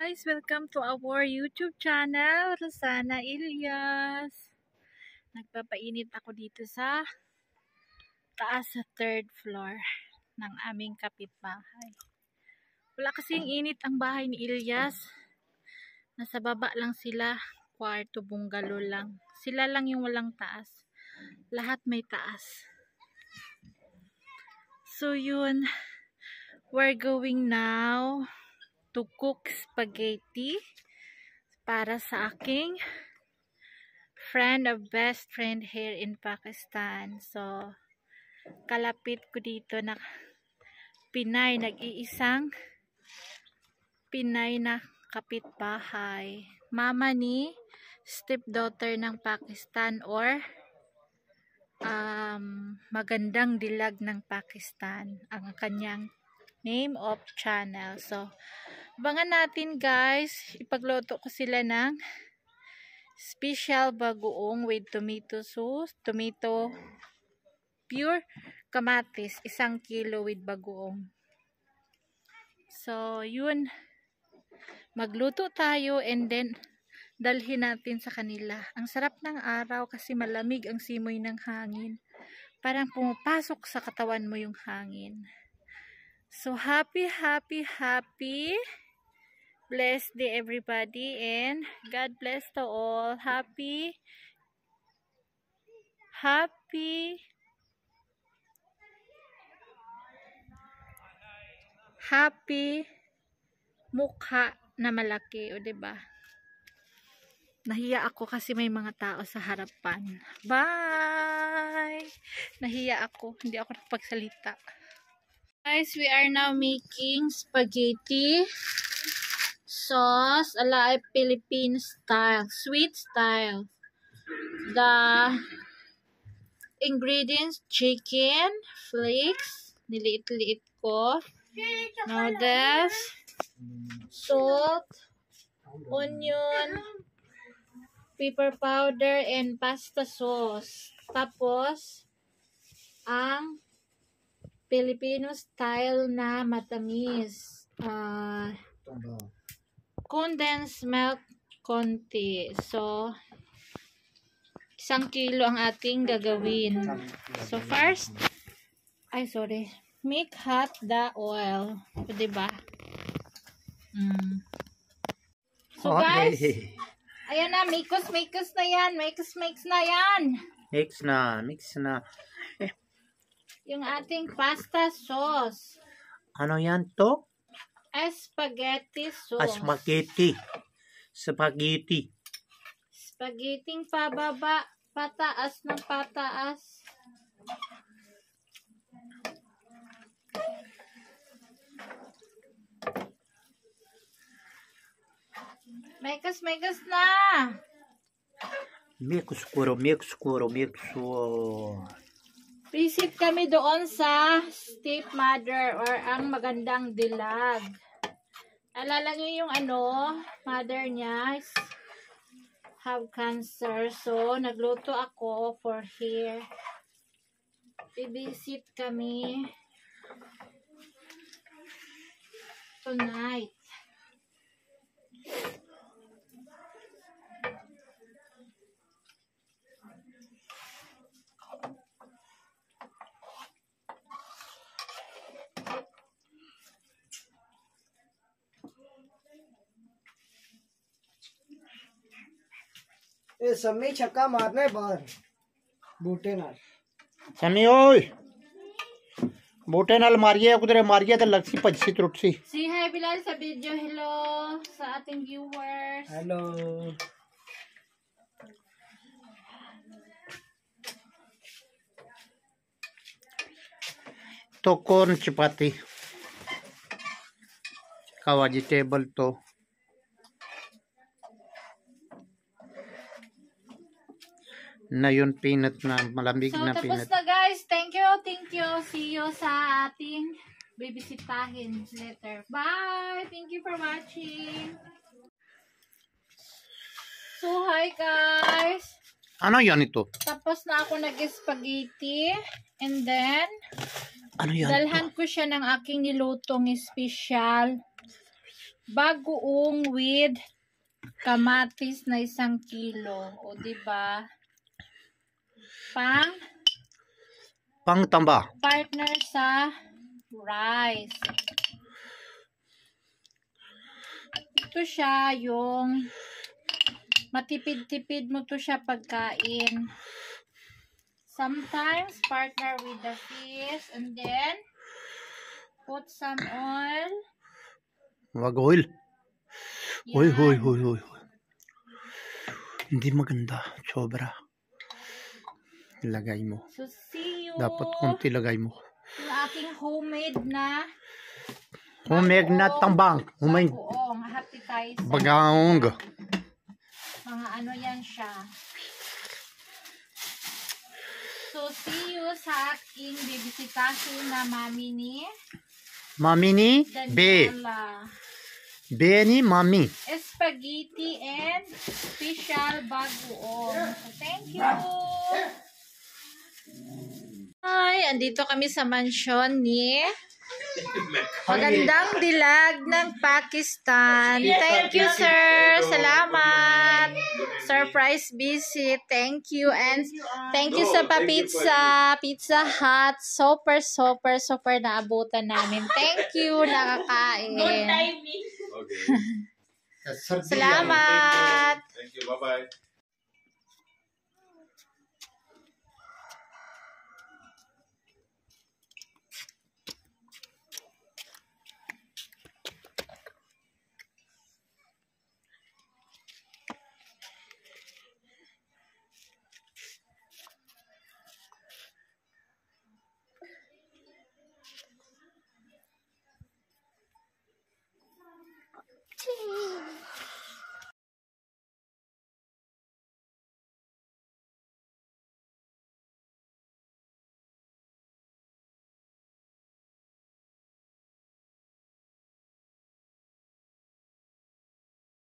Guys, welcome to our YouTube channel, Rosana Ilyas. Nagpapainit ako dito sa taas sa 3rd floor ng aming kapitbahay. Wala kasing init ang bahay ni Ilyas. Nasa baba lang sila, kwarto bungalow lang. Sila lang yung walang taas. Lahat may taas. So yun, we're going now to cook spaghetti para sa aking best friend here in Pakistan. So, kalapit ko dito na Pinay, nag-iisang Pinay na kapitbahay. Mama ni stepdaughter ng Pakistan or magandang dilag ng Pakistan ang kanyang name of channel. So, abangan natin guys, ipagluto ko sila ng special bagoong with tomato sauce, pure kamatis, 1 kilo with bagoong. So, yun, magluto tayo and then dalhin natin sa kanila. Ang sarap ng araw kasi malamig ang simoy ng hangin. Parang pumapasok sa katawan mo yung hangin. So, happy blessed day everybody and God bless to all. Happy mukha na malaki, o diba? Nahiya ako kasi may mga tao sa harapan. Bye! Nahiya ako, hindi ako nakapagsalita. Guys, we are now making spaghetti sauce ala Philippine style, sweet style. The ingredients: chicken flakes, niliit-liit ko, noodles, salt, onion, pepper powder, and pasta sauce. Tapos, ang Filipino style na matamis. Condensed milk konti. So, 1 kilo ang ating gagawin. So, first, make hot the oil. O, diba? So, guys, ayan na, mix na yan. Mix na yan. Mix na. Yung ating pasta sauce. Ano yan to? Spaghetti sauce. Spaghetti pababa, pataas ng pataas. Mix na. Mix. Visit kami doon sa stepmother or ang magandang dilag. Alala niyo yung mother niya have cancer. So, nagluto ako for here. I-visit kami tonight. सम्मी छक्का मारना है बाहर बूटे नाल सम्मी ओए बूटे नाल मारिए कुदरे मारिए तो लगसी पजसी त्रुटसी Say hi Bilal sa video. Hello sa ating viewers. Hello तो कॉर्न चपाती का वेजिटेबल तो na yun peanut na malamig na peanut. So, tapos na guys. Thank you. See you sa ating bibisitahin later. Bye! Thank you for watching. So, hi guys. Ano yan ito? Tapos na ako nag-spaghetti. And then, Ano yan? dalhan ko siya ng aking nilutong special bagoong with kamatis na 1 kilo. O, diba? Pangtamba. Partner sa rice. Ito siya yung matipid-tipid mo to siya pagkain. Sometimes partner with the fish and then put some oil. Wag oil. Yan. Hoy. Hindi maganda. Sobra. Ilagay mo. So see you. Dapat konti lagay mo. Yung aking homemade na tambang. bagoong appetizer. Bagaong. Mga ano yan siya. So see you sa aking bibisitahin na mami ni Be. Daniela. Be ni mami. Spaghetti and special bagoong. So thank you. Hi, andito kami sa mansyon ni Magandang Dilag ng Pakistan. Thank you, sir. Salamat. Surprise visit. Thank you. And thank you sa Pizza Hut. Super naabutan namin. Thank you. Nakakain. Okay. Salamat. Thank you. Bye-bye.